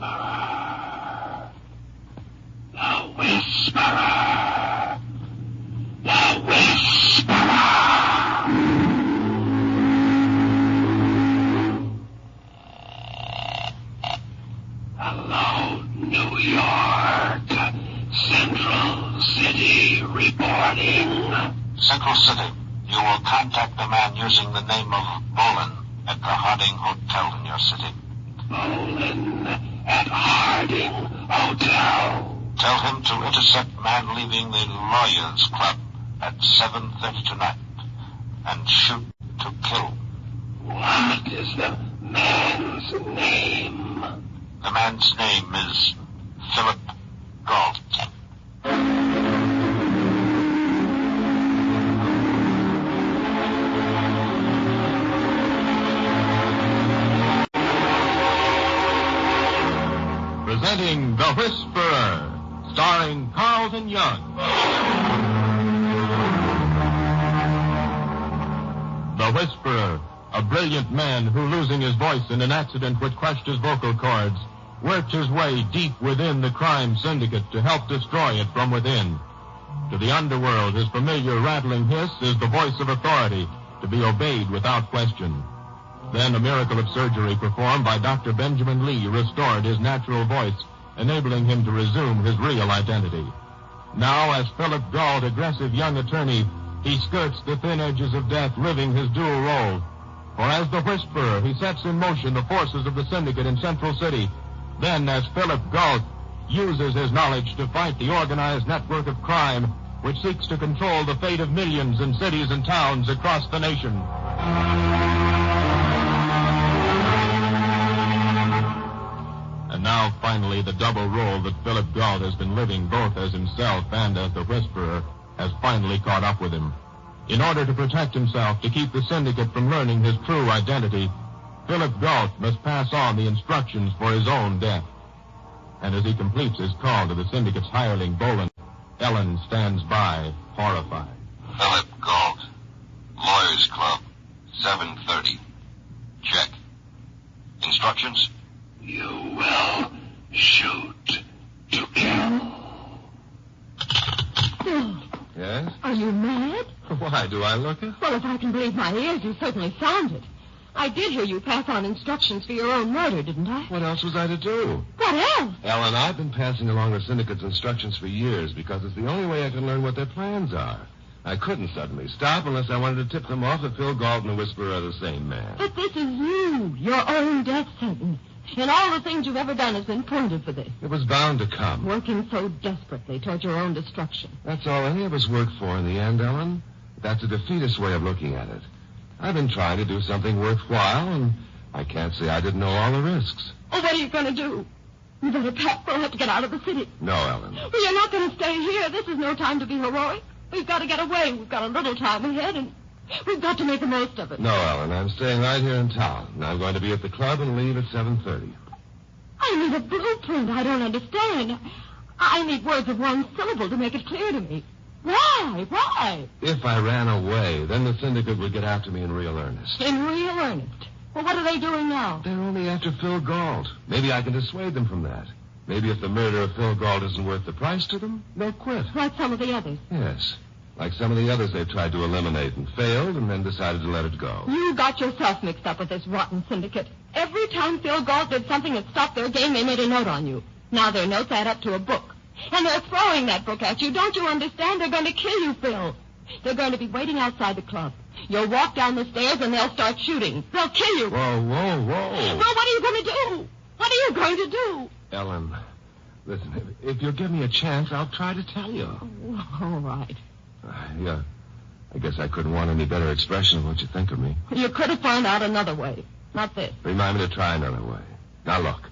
Whisperer. The Whisperer. The Whisperer. Hello, New York. Central City reporting. Central City. You will contact the man using the name of Bolin at the Harding Hotel in your city. Bolin at Harding Hotel. Tell him to intercept man leaving the Lawyers Club at 7:30 tonight and shoot to kill. What is the man's name? The man's name is Philip Galt. Presenting The Whisperer, starring Carlton Young. The Whisperer, a brilliant man who, losing his voice in an accident which crushed his vocal cords, worked his way deep within the crime syndicate to help destroy it from within. To the underworld, his familiar rattling hiss is the voice of authority, to be obeyed without question. Then a miracle of surgery performed by Dr. Benjamin Lee restored his natural voice, enabling him to resume his real identity. Now, as Philip Galt, aggressive young attorney, he skirts the thin edges of death, living his dual role. For as the Whisperer, he sets in motion the forces of the syndicate in Central City. Then, as Philip Galt, uses his knowledge to fight the organized network of crime which seeks to control the fate of millions in cities and towns across the nation. And now, finally, the double role that Philip Galt has been living both as himself and as the Whisperer has finally caught up with him. In order to protect himself, to keep the syndicate from learning his true identity, Philip Galt must pass on the instructions for his own death. And as he completes his call to the syndicate's hireling, Bolin, Ellen stands by, horrified. Philip Galt, Lawyers Club, 7:30. Check. Instructions? You will shoot to kill. Phil, Yes? are you mad? Why, do I look it? Well, if I can believe my ears, you certainly sound it. I did hear you pass on instructions for your own murder, didn't I? What else was I to do? What else? Ellen, I've been passing along the syndicate's instructions for years because it's the only way I can learn what their plans are. I couldn't suddenly stop unless I wanted to tip them off that Phil Galt and the Whisperer are the same man. But this is you, your own death sentence. And all the things you've ever done has been pointed for this. It was bound to come. Working so desperately toward your own destruction. That's all any of us work for in the end, Ellen. That's a defeatist way of looking at it. I've been trying to do something worthwhile, and I can't say I didn't know all the risks. Oh, what are you going to do? You better pack. We'll have to get out of the city. No, Ellen. Well, you're not going to stay here. This is no time to be heroic. We've got to get away. We've got a little time ahead, and we've got to make the most of it. No, Ellen. I'm staying right here in town, and I'm going to be at the club and leave at 7:30. I need a blueprint. I don't understand. I need words of one syllable to make it clear to me. Why? Why? If I ran away, then the syndicate would get after me in real earnest. In real earnest. Well, what are they doing now? They're only after Phil Galt. Maybe I can dissuade them from that. Maybe if the murder of Phil Galt isn't worth the price to them, they'll quit. Like some of the others. Yes. Like some of the others they've tried to eliminate and failed and then decided to let it go. You got yourself mixed up with this rotten syndicate. Every time Phil Galt did something that stopped their game, they made a note on you. Now their notes add up to a book. And they're throwing that book at you. Don't you understand? They're going to kill you, Phil. They're going to be waiting outside the club. You'll walk down the stairs and they'll start shooting. They'll kill you. Whoa. Well, what are you going to do? What are you going to do? Ellen, listen, if you'll give me a chance, I'll try to tell you. Oh, all right. Yeah. I guess I couldn't want any better expression of what you think of me. You could have found out another way. Not this. Remind me to try another way. Now, look.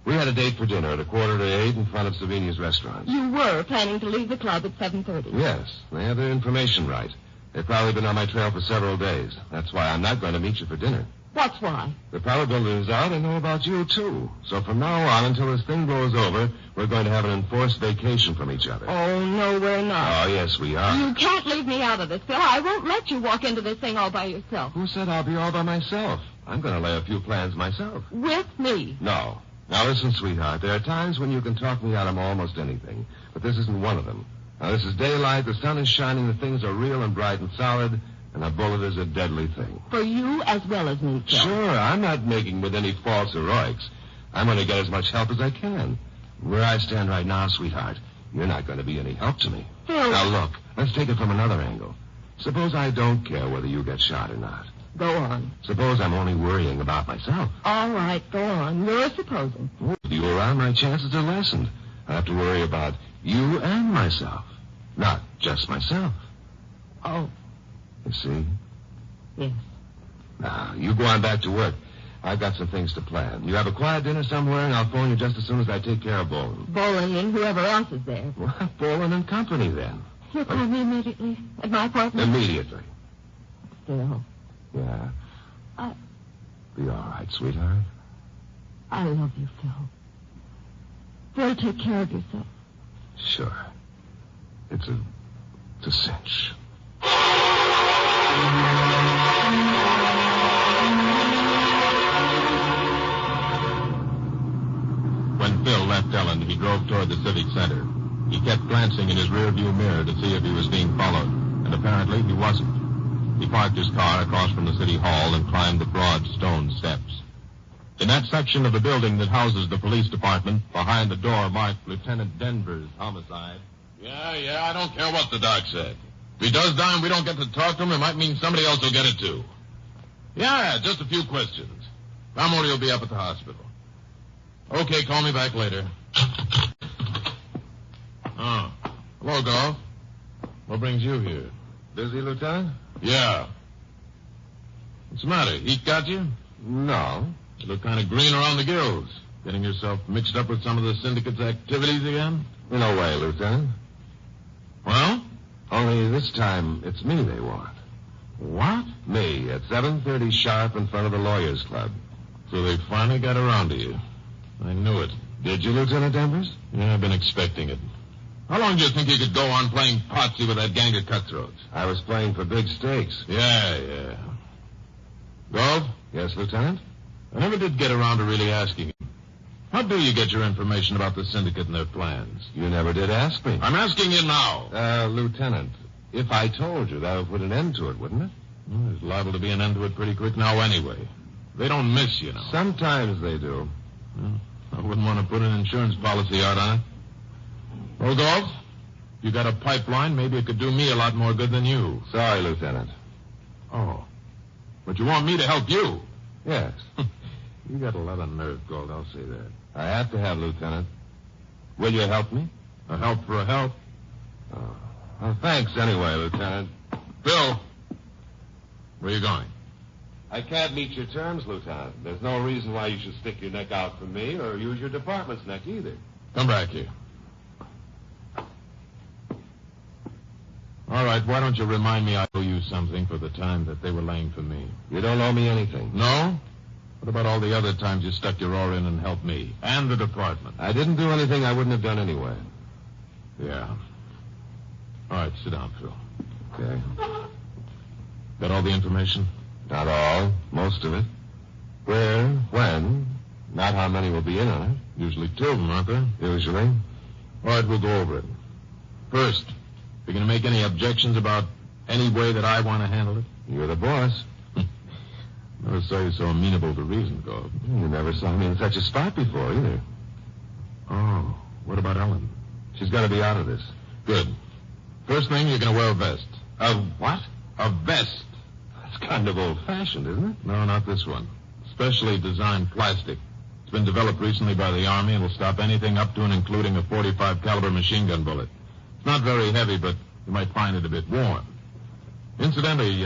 We had a date for dinner at 7:45 in front of Savini's restaurant. You were planning to leave the club at 7:30. Yes. They have their information right. They've probably been on my trail for several days. That's why I'm not going to meet you for dinner. What's why? The probabilities are they know about you, too. So from now on, until this thing blows over, we're going to have an enforced vacation from each other. Oh, no, we're not. Oh, yes, we are. You can't leave me out of this, Phil. I won't let you walk into this thing all by yourself. Who said I'll be all by myself? I'm going to lay a few plans myself. With me. No. Now, listen, sweetheart. There are times when you can talk me out of almost anything, but this isn't one of them. Now, this is daylight, the sun is shining, the things are real and bright and solid, and a bullet is a deadly thing. For you as well as me, Phil. Sure, I'm not making with any false heroics. I'm going to get as much help as I can. Where I stand right now, sweetheart, you're not going to be any help to me. Phil. Now, look, let's take it from another angle. Suppose I don't care whether you get shot or not. Go on. Suppose I'm only worrying about myself. All right, go on. You're supposing. With you around, my chances are lessened. I have to worry about you and myself, not just myself. Oh, You see? yes. Now, you go on back to work. I've got some things to plan. You have a quiet dinner somewhere, and I'll phone you just as soon as I take care of Bolin. Bolin and whoever else is there. Well, Bolin and company, then. You'll call me immediately at my apartment? Immediately. Phil, Yeah. I Be all right, sweetheart. love you, Phil. Phil, take care of yourself. Sure. It's a cinch. When Phil left Ellen, he drove toward the civic center. He kept glancing in his rearview mirror to see if he was being followed, and apparently he wasn't. He parked his car across from the city hall and climbed the broad stone steps. In that section of the building that houses the police department, behind the door marked Lieutenant Denver's homicide. Yeah, I don't care what the doc said. If he does die and we don't get to talk to him, it might mean somebody else will get it too. Yeah, just a few questions. Ramori will be up at the hospital. Okay, call me back later. Oh, hello, Golf. What brings you here? Busy, Lieutenant? Yeah. What's the matter? Heat got you? No. You look kind of green around the gills. Getting yourself mixed up with some of the syndicate's activities again? In a way, Lieutenant. Well? Only this time, it's me they want. What? Me, at 7:30 sharp in front of the Lawyers Club. So they finally got around to you. I knew it. Did you, Lieutenant Danvers? Yeah, I've been expecting it. How long do you think you could go on playing potsy with that gang of cutthroats? I was playing for big stakes. Yeah. Gove? Yes, Lieutenant? I never did get around to really asking you. How do you get your information about the syndicate and their plans? You never did ask me. I'm asking you now. Lieutenant, if I told you, that would put an end to it, wouldn't it? Well, there's liable to be an end to it pretty quick now anyway. They don't miss, you know. Sometimes they do. Well, I wouldn't want to put an insurance policy out on it. Well, Golf, if you got a pipeline, maybe it could do me a lot more good than you. Sorry, Lieutenant. Oh. But you want me to help you? Yes. You got a lot of nerve, Gold, I'll say that. I have to have, Lieutenant. Will you help me? A help for a help. Oh. Well, thanks anyway, Lieutenant. Bill, where you going? I can't meet your terms, Lieutenant. There's no reason why you should stick your neck out for me or use your department's neck either. Come back here. All right, why don't you remind me I owe you something for the time that they were laying for me? You don't owe me anything. No? What about all the other times you stuck your oar in and helped me? And the department? I didn't do anything I wouldn't have done anyway. Yeah. All right, sit down, Phil. Okay. Got all the information? Not all. Most of it. Where, when, not how many will be in on it. Usually two of them, aren't there? Usually. All right, we'll go over it. First, you going to make any objections about any way that I want to handle it? You're the boss. Never saw you so amenable to reason, Gold. You never saw me in such a spot before, either. Oh, what about Ellen? She's got to be out of this. Good. First thing, you're going to wear a vest. A what? A vest. That's kind of old-fashioned, isn't it? No, not this one. Specially designed plastic. It's been developed recently by the Army and will stop anything up to and including a .45 caliber machine gun bullet. It's not very heavy, but you might find it a bit warm. Incidentally,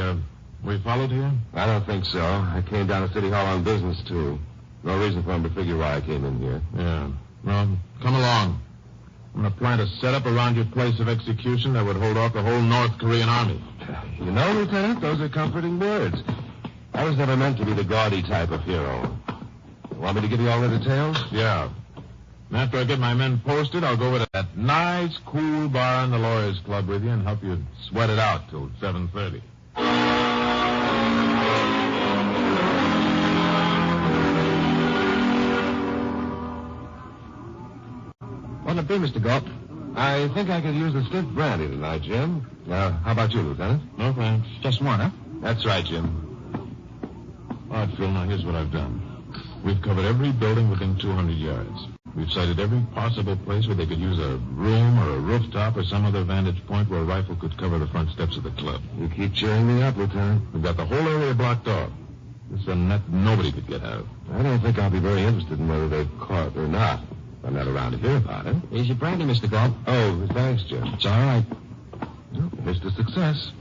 were you followed here? I don't think so. I came down to City Hall on business, too. No reason for him to figure why I came in here. Yeah. Well, come along. I'm going to plant a setup around your place of execution that would hold off the whole North Korean army. You know, Lieutenant, those are comforting words. I was never meant to be the gaudy type of hero. Want me to give you all the details? Yeah. And after I get my men posted, I'll go over to that nice, cool bar in the Lawyers Club with you and help you sweat it out till 7:30. What'll it be, Mr. Galt? I think I could use a stiff brandy tonight, Jim. How about you, Lieutenant? No, thanks. Just one, huh? That's right, Jim. All right, Phil, now here's what I've done. We've covered every building within 200 yards. We've sighted every possible place where they could use a room or a rooftop or some other vantage point where a rifle could cover the front steps of the club. You keep cheering me up, Lieutenant. We've got the whole area blocked off. This is a net nobody could get out. I don't think I'll be very interested in whether they've caught or not. I'm not around to hear about it. Here's your brandy, Mr. Galt. Oh, thanks, Jim. It's all right. Well, here's to success.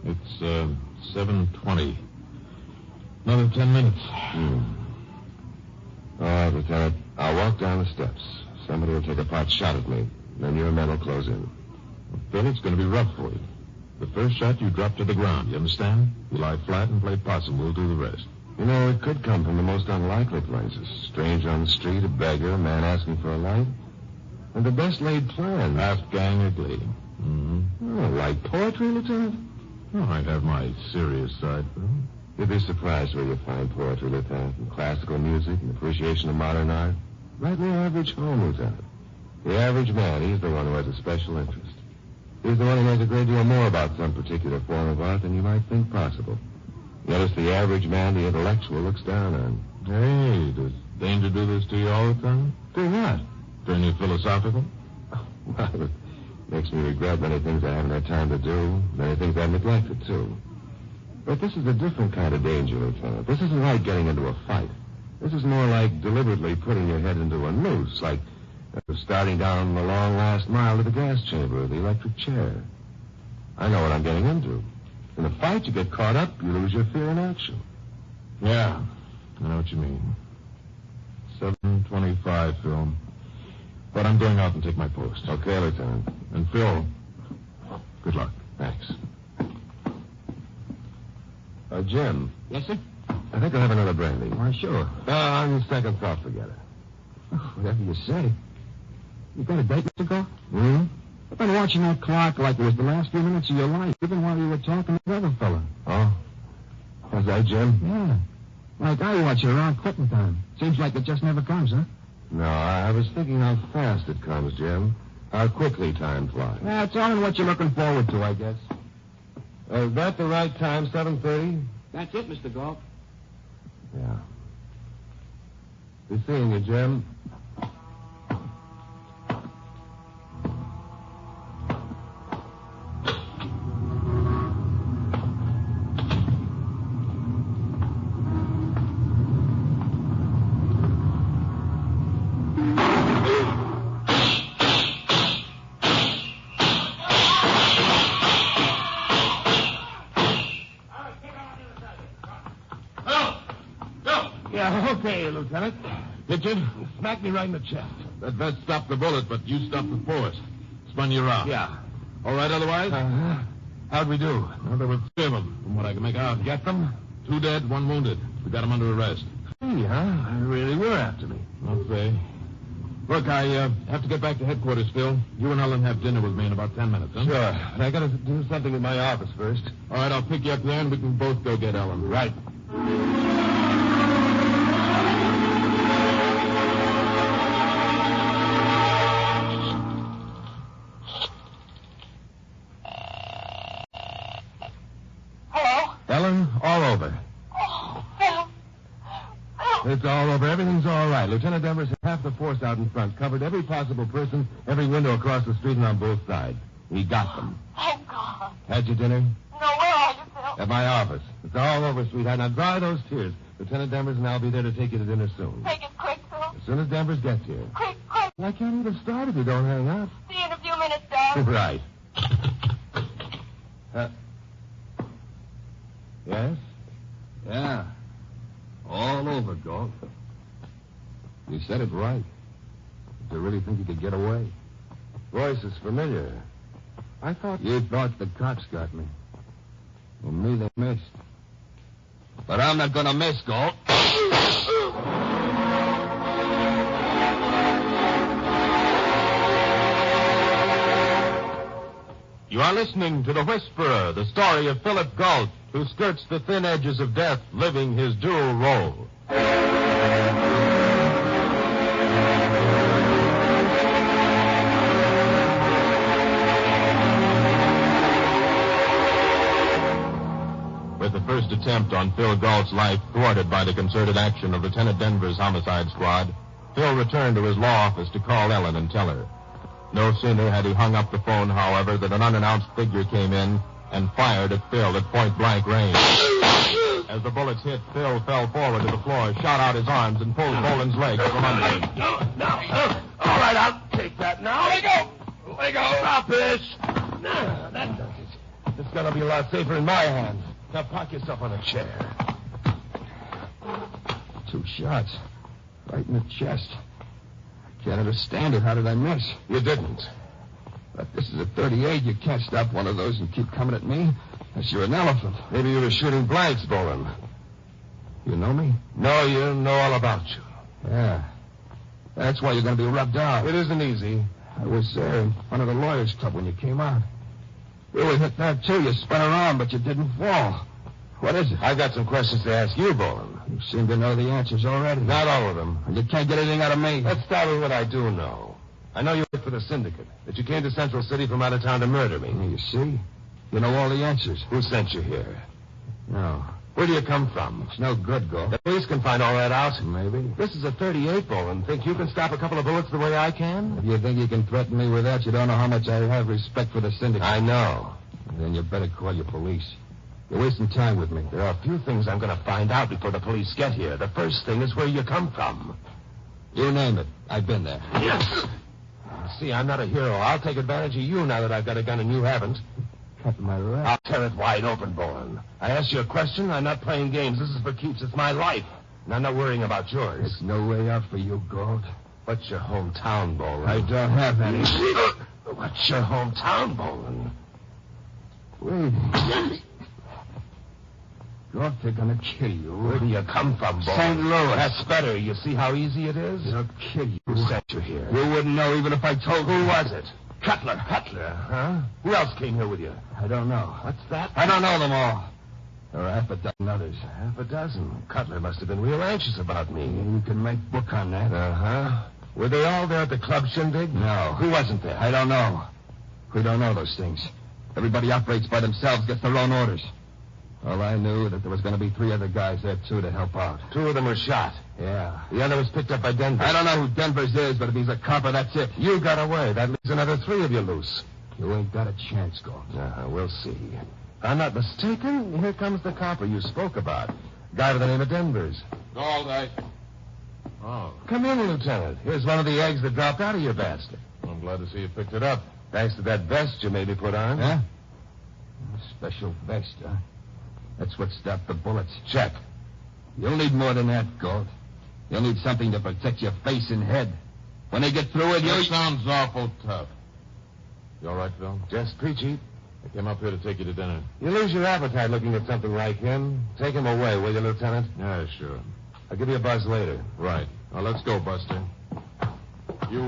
It's 7:20. Another 10 minutes. All right, Lieutenant. I'll walk down the steps. Somebody will take a pot shot at me. Then your men will close in. Phil, it's going to be rough for you. The first shot, you drop to the ground. You understand? You lie flat and play possum. We'll do the rest. You know, it could come from the most unlikely places. Stranger on the street, a beggar, a man asking for a light. And the best laid plans. Half gang or glee. Mm-hmm. Oh, like poetry, Lieutenant? Oh, I'd have my serious side, Phil. You'd be surprised where you find poetry, Lieutenant, and classical music and appreciation of modern art. Right in the average home, Lieutenant. The average man, he's the one who has a special interest. He's the one who knows a great deal more about some particular form of art than you might think possible. Notice the average man, the intellectual, looks down on. Hey, does danger do this to you all the time? Do what? Turn you philosophical? Well, it makes me regret many things I haven't had time to do, many things I've neglected, too. But this is a different kind of danger, Lieutenant. This isn't like getting into a fight. This is more like deliberately putting your head into a noose, like starting down the long last mile to the gas chamber or the electric chair. I know what I'm getting into. In a fight, you get caught up, you lose your fear in action. Yeah, I know what you mean. 7:25, Phil. But I'm going out and take my post. Okay, Lieutenant. And Phil, good luck. Thanks. Jim. Yes, sir? I think I'll have another brandy. Why, sure. On second thought, forget it. Whatever you say. You got a date, Mr. Galt? I've been watching that clock like it was the last few minutes of your life, even while you were talking to the other fella. Oh? Was that Jim? Yeah. Like I watch it around quitting time. Seems like it just never comes, huh? No, I was thinking how fast it comes, Jim. How quickly time flies. Yeah, it's all in what you're looking forward to, I guess. Is that the right time, 7:30? That's it, Mr. Galt. Yeah. Be seeing you, Jim. Okay, Lieutenant. Hit you? Smack me right in the chest. That vest stopped the bullet, but you stopped the force. Spun you around. Yeah. All right otherwise? How'd we do? Well, there were 3 of them, from what I can make out. Get them? 2 dead, 1 wounded. We got them under arrest. Hey, huh? They really were after me. Okay. Look, I have to get back to headquarters, Phil. You and Ellen have dinner with me in about 10 minutes, huh? Sure. But I gotta do something in my office first. All right, I'll pick you up there, and we can both go get Ellen. Right. Ellen, all over. Oh, Phil. It's all over. Everything's all right. Lieutenant Denvers had half the force out in front, covered every possible person, every window across the street and on both sides. He got them. Thank God. Had your dinner? No, where are you, Phil? At my office. It's all over, sweetheart. Now dry those tears. Lieutenant Denvers and I'll be there to take you to dinner soon. Make it quick, Phil. As soon as Denvers gets here. Quick, quick. I can't even start if you don't hang up. See you in a few minutes, Dad. Right. Yes? Yeah. All over, Galt. You said it right. Did you really think you could get away? Voice is familiar. I thought... You thought the cops got me. Well, me, they missed. But I'm not gonna miss, Galt. You are listening to The Whisperer, the story of Philip Galt, who skirts the thin edges of death, living his dual role. first attempt on Phil Galt's life thwarted by the concerted action of Lieutenant Denver's homicide squad, Phil returned to his law office to call Ellen and tell her. No sooner had he hung up the phone, however, that an unannounced figure came in and fired at Phil at point-blank range. As the bullets hit, Phil fell forward to the floor, shot out his arms, and pulled Boland's legs from under him. No. All right, I'll take that now. Let go. Stop it. No, that does it. It's going to be a lot safer in my hands. Now park yourself on a chair. 2 shots. Right in the chest. I can't understand it. How did I miss? You didn't. But this is a .38. You can't stop one of those and keep coming at me. Unless you're an elephant. Maybe you were shooting blanks, Boland. You know me? No, you know all about you. Yeah. That's why you're going to be rubbed out. It isn't easy. I was there in front of the Lawyers Club when you came out. You were hit there, too. You spun around, but you didn't fall. What is it? I've got some questions to ask you, Boland. You seem to know the answers already. Not all of them. And you can't get anything out of me. Let's start with what I do know. I know you work for the syndicate, that you came to Central City from out of town to murder me. You see? You know all the answers. Who sent you here? No. Where do you come from? It's no good, Galt. The police can find all that out. Maybe. This is a .38, Boland. Think you can stop a couple of bullets the way I can? If you think you can threaten me with that, you don't know how much I have respect for the syndicate. I know. Then you better call your police. You're wasting time with me. There are a few things I'm going to find out before the police get here. The first thing is where you come from. You name it. I've been there. Yes. See, I'm not a hero. I'll take advantage of you now that I've got a gun and you haven't. Cut my rap. I'll tear it wide open, Boland. I asked you a question. I'm not playing games. This is for keeps. It's my life. And I'm not worrying about yours. There's no way out for you, Galt. What's your hometown, Boland? I don't have any. What's your hometown, Boland? Wait. Galt, they're gonna kill you. Where do you come from, Boland? St. Louis. That's better. You see how easy it is? They'll kill you. Who sent you here? You wouldn't know even if I told you. Who was it? Cutler. Cutler, huh? Who else came here with you? I don't know. What's that? I don't know them all. There are half a dozen others. Half a dozen. Cutler must have been real anxious about me. You can make book on that. Uh-huh. Were they all there at the club shindig? No. Who wasn't there? I don't know. We don't know those things. Everybody operates by themselves, gets their own orders. All I knew that there was going to be 3 other guys there, too, to help out. 2 of them were shot. Yeah. The other was picked up by Denver. I don't know who Denver's is, but if he's a copper, that's it. You got away. That leaves another 3 of you loose. You ain't got a chance, Galt. We'll see. If I'm not mistaken, here comes the copper you spoke about. Guy by the name of Denver's. Galt, Oh, Come in, Lieutenant. Here's one of the eggs that dropped out of your basket. I'm glad to see you picked it up. Thanks to that vest you made me put on. Huh? A special vest, huh? That's what stopped the bullets. Check. You'll need more than that, Galt. You'll need something to protect your face and head. When they get through with you... That sounds awful tough. You all right, Phil? Just peachy. I came up here to take you to dinner. You lose your appetite looking at something like him. Take him away, will you, Lieutenant? Yeah, sure. I'll give you a buzz later. Right. Well, let's go, Buster. You,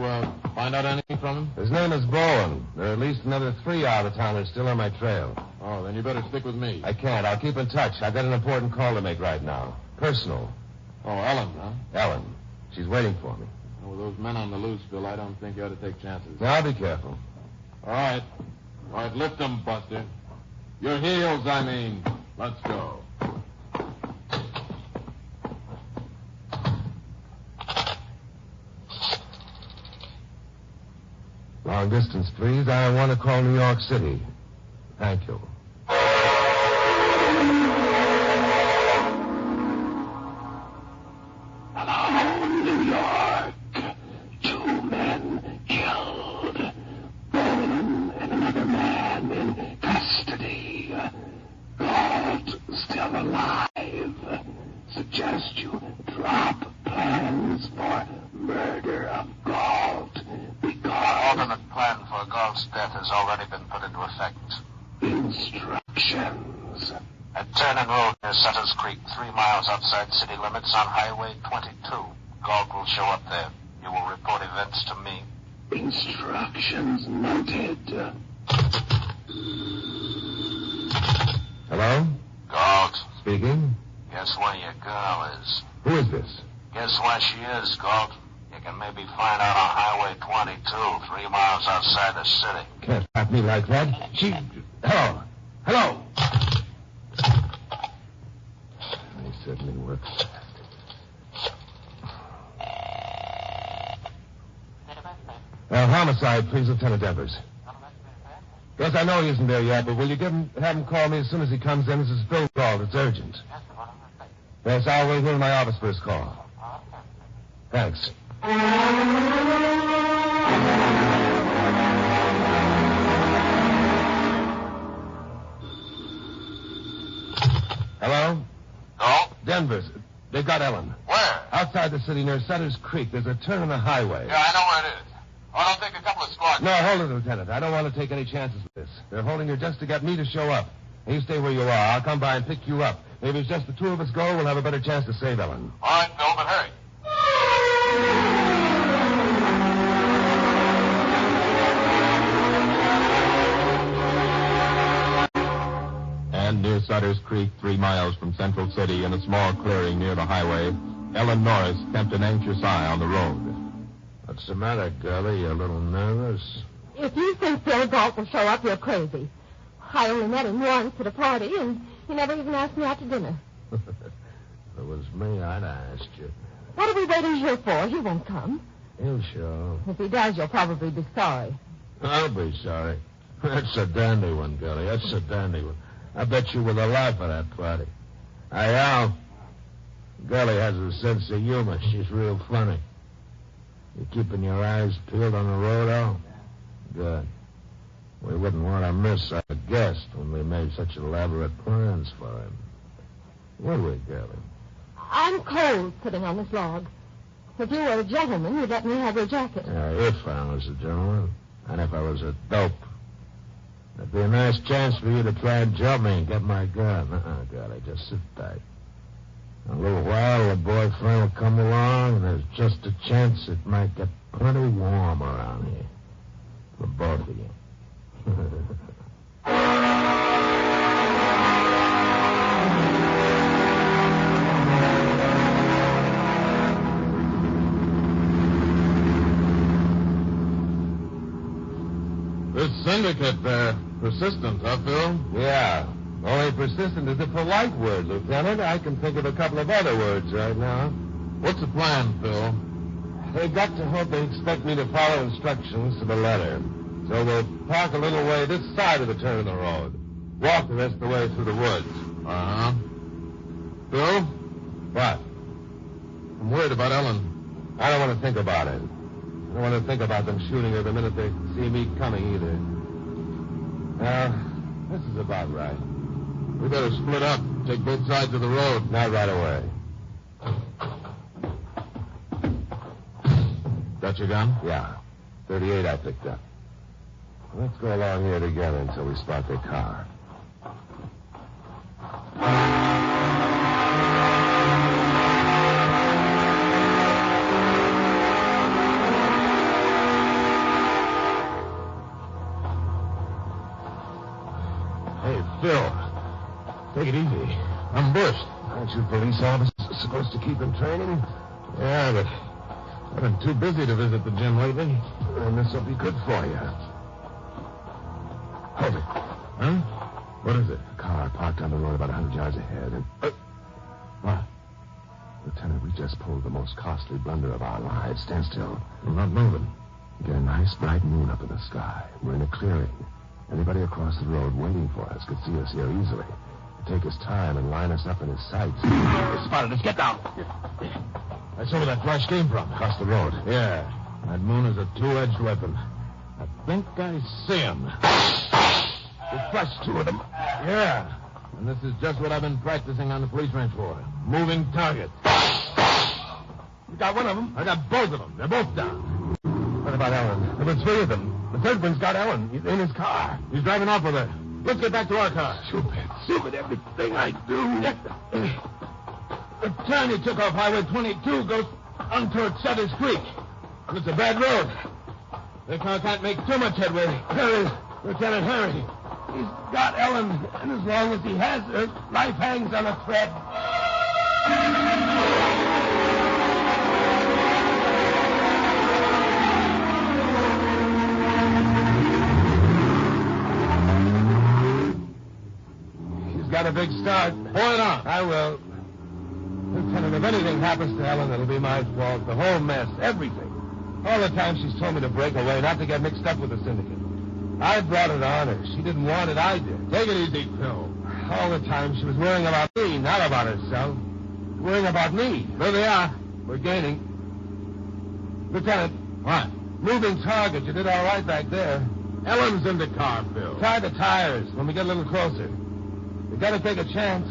find out anything from him? His name is Bowen. There are at least another 3 out-of-towners still on my trail. Oh, then you better stick with me. I can't. I'll keep in touch. I've got an important call to make right now. Personal. Oh, Ellen, huh? Ellen. She's waiting for me. Well, with those men on the loose, Phil, I don't think you ought to take chances. Now, be careful. All right. All right, lift them, Buster. Your heels, I mean. Let's go. Long distance, please. I want to call New York City. Thank you. Hello, New York. 2 men killed. Bowen and another man in custody. Galt still alive. Suggest you drop plans for murder of Galt because alternate plan for Galt's death has already been put into effect. Instructions. At Turning Road near Sutter's Creek, 3 miles outside city limits on Highway 22. Galt will show up there. You will report events to me. Instructions noted. Hello? Galt, Speaking. guess where your girl is? Who is this? Guess where she is, Galt? You can maybe find out on Highway 22, 3 miles outside the city. Can't stop me like that. She... Hello. Hello. certainly works. Homicide, please, Lieutenant Denvers. Yes, I know he isn't there yet, but will you have him call me as soon as he comes in? This is Phil Galt. It's urgent. Yes, I'll wait here in my office for his call. Thanks. Hello? No? Denvers. They've got Ellen. Where? Outside the city near Sutter's Creek. There's a turn in the highway. Yeah, I know where it is. Oh, I'll take a couple of squads. No, hold it, Lieutenant. I don't want to take any chances with this. They're holding her just to get me to show up. And you stay where you are. I'll come by and pick you up. Maybe it's just the two of us go, we'll have a better chance to save Ellen. All right, Phil, but hurry. And near Sutter's Creek, 3 miles from Central City, in a small clearing near the highway, Ellen Norris kept an anxious eye on the road. What's the matter, girlie? You a little nervous? If you think Phil Galt will show up, you're crazy. I only met him once at a party, and he never even asked me out to dinner. If it was me, I'd asked you. What are we waiting here for? He won't come. He'll show. If he does, you'll probably be sorry. I'll be sorry. That's a dandy one, girlie. That's a dandy one. I bet you were the life of that party. Hey, Al. Girlie has a sense of humor. She's real funny. You keeping your eyes peeled on the road, Al? Good. We wouldn't want to miss our guest when we made such elaborate plans for him. Would we, girlie? I'm cold sitting on this log. If you were a gentleman, you'd let me have your jacket. Yeah, if I was a gentleman. And if I was a dope. It'd be a nice chance for you to try and jump me and get my gun. Girlie, just sit tight. In a little while, the boyfriend will come along, and there's just a chance it might get plenty warm around here. For both of you. This syndicate, persistent, huh, Phil? Yeah. Only persistent is a polite word, Lieutenant. I can think of a couple of other words right now. What's the plan, Phil? They got to hope they expect me to follow instructions to the letter. So we'll park a little way this side of the turn of the road. Walk the rest of the way through the woods. Uh-huh. Phil? What? I'm worried about Ellen. I don't want to think about it. I don't want to think about them shooting her the minute they see me coming either. This is about right. We better split up. Take both sides of the road. Not right away. Got your gun? Yeah. 38 I picked up. Let's go along here together until we spot their car. Hey, Phil. Take it easy. I'm bushed. Aren't you police officers supposed to keep in training? Yeah, but I've been too busy to visit the gym lately. And this will be good for you. Hold it. Huh? What is it? A car parked on the road about 100 yards ahead. And... What? Lieutenant, we just pulled the most costly blunder of our lives. Stand still. I'm not moving. Get a nice bright moon up in the sky. We're in a clearing. Anybody across the road waiting for us could see us here easily. Take his time and line us up in his sights. They spotted us. Get down. That's where that flash came from. Across the road. Yeah. That moon is a two-edged weapon. I think I see him. We flashed 2 of them. Yeah. And this is just what I've been practicing on the police ranch for. Moving targets. You got one of them. I got both of them. They're both down. What about Ellen? There were 3 of them. The third one's got Ellen. He's in his car. He's driving off with her. Let's get back to our car. Stupid everything I do. The turn he took off Highway 22 goes on toward Sutter's Creek. And it's a bad road. The car can't make too much headway. Hurry. Lieutenant, hurry. He's got Ellen. And as long as he has her, life hangs on a thread. Got a big start. Pour it on. I will. if anything happens to Ellen, it'll be my fault. The whole mess, everything. All the time she's told me to break away, not to get mixed up with the syndicate. I brought it on her. She didn't want it, I did. Take it easy, Phil. All the time she was worrying about me, not about herself. Worrying about me. There they are. We're gaining. Lieutenant. What? Moving target. You did all right back there. Ellen's in the car, Phil. Tie the tires when we get a little closer. We gotta take a chance.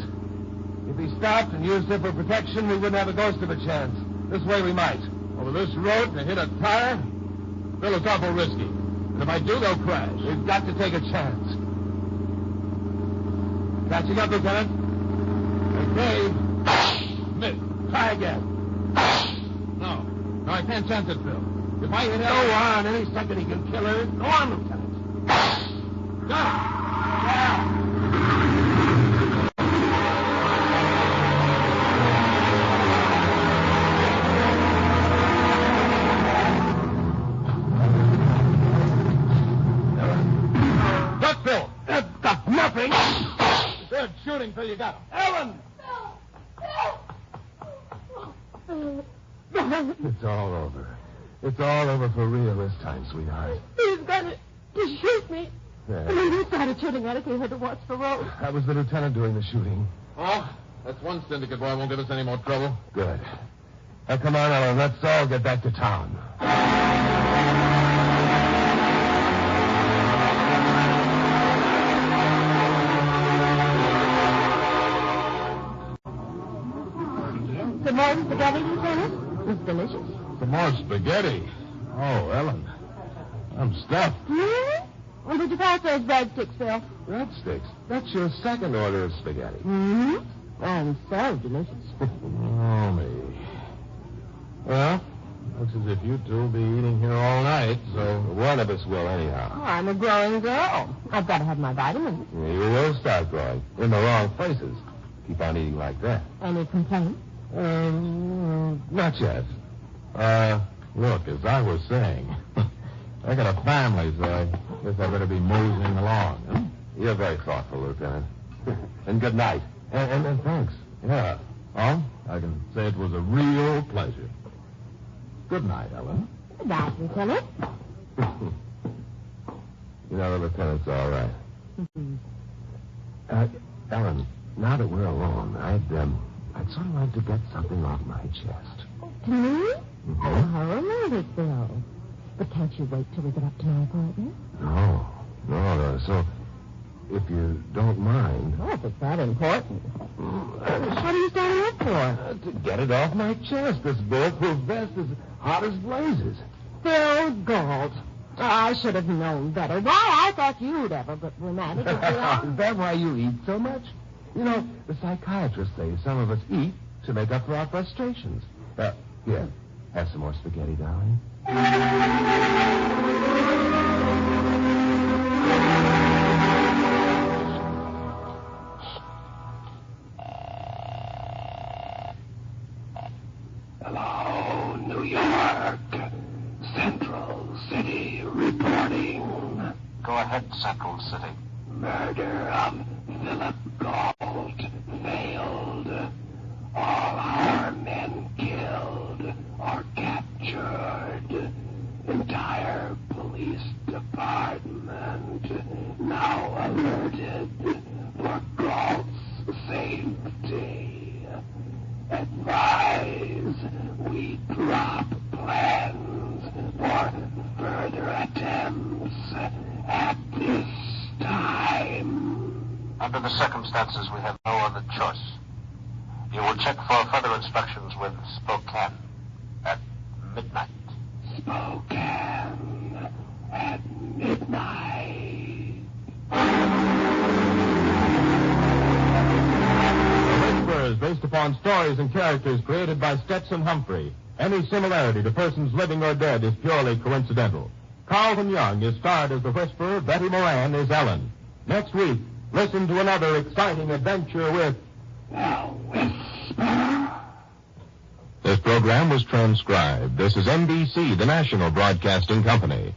If he stopped and used it for protection, we wouldn't have a ghost of a chance. This way we might. Over this road to hit a tire? Phil, it's awful risky. And if I do, they'll crash. We've got to take a chance. Catching up, Lieutenant. Okay. Missed. Try again. No, I can't chance it, Phil. If I hit Go Ellen... on. Any second he can kill her. Go on, Lieutenant. Got it. Yeah. Duck, Phil. Got nothing. Good shooting, Phil. You got him. Ellen! It's all over. It's all over for real this time, sweetheart. He's going to shoot me. Yeah. And when you started shooting at us, he had to watch the road. That was the lieutenant doing the shooting. Oh, that's one syndicate boy won't give us any more trouble. Good. Now, come on, Ellen. Let's all get back to town. Some more spaghetti, Lieutenant? It's delicious. Some more spaghetti. Oh, Ellen. I'm stuffed. Hmm? Well, did you pass those breadsticks, Phil? Breadsticks? That's your second order of spaghetti. Mm-hmm. And so delicious. Oh, me. Well, looks as if you two will be eating here all night, so... One of us will, anyhow. Oh, I'm a growing girl. I've got to have my vitamins. You will start growing. In the wrong places. Keep on eating like that. Any complaints? Not yet. Look, as I was saying, I got a family, so I guess I better be moseying along. Huh? You're very thoughtful, Lieutenant. And good night. And thanks. Yeah. Oh, I can say it was a real pleasure. Good night, Ellen. Good night, Lieutenant. You know, the lieutenant's all right. Ellen, now that we're alone, I'd sort of like to get something off my chest. To me? Mhm. Oh, how romantic, Phil. But can't you wait till we get up to my apartment? No. So, if you don't mind... Oh, if it's that important. What are you standing up for? to get it off my chest. This bulletproof vest is hot as blazes. Phil Galt. Oh, I should have known better. Why, I thought you'd ever but romantic as we are. Is that why you eat so much? You know, the psychiatrists say some of us eat to make up for our frustrations. Here, have some more spaghetti, darling. Hello, New York. Central City reporting. Go ahead, Central City. Murder of Philip Galt failed. All our men killed or captured. Entire police department now alerted for Galt's safety. Advise we drop plans for further attempts at this time. Under the circumstances, we have no other choice. You will check for further inspections with Spokane at midnight. Spokane at midnight. The Whisperer is based upon stories and characters created by Stetson Humphrey. Any similarity to persons living or dead is purely coincidental. Carlton Young is starred as the Whisperer. Betty Moran is Ellen. Next week, listen to another exciting adventure with... The Whisperer. This program was transcribed. This is NBC, the national broadcasting company.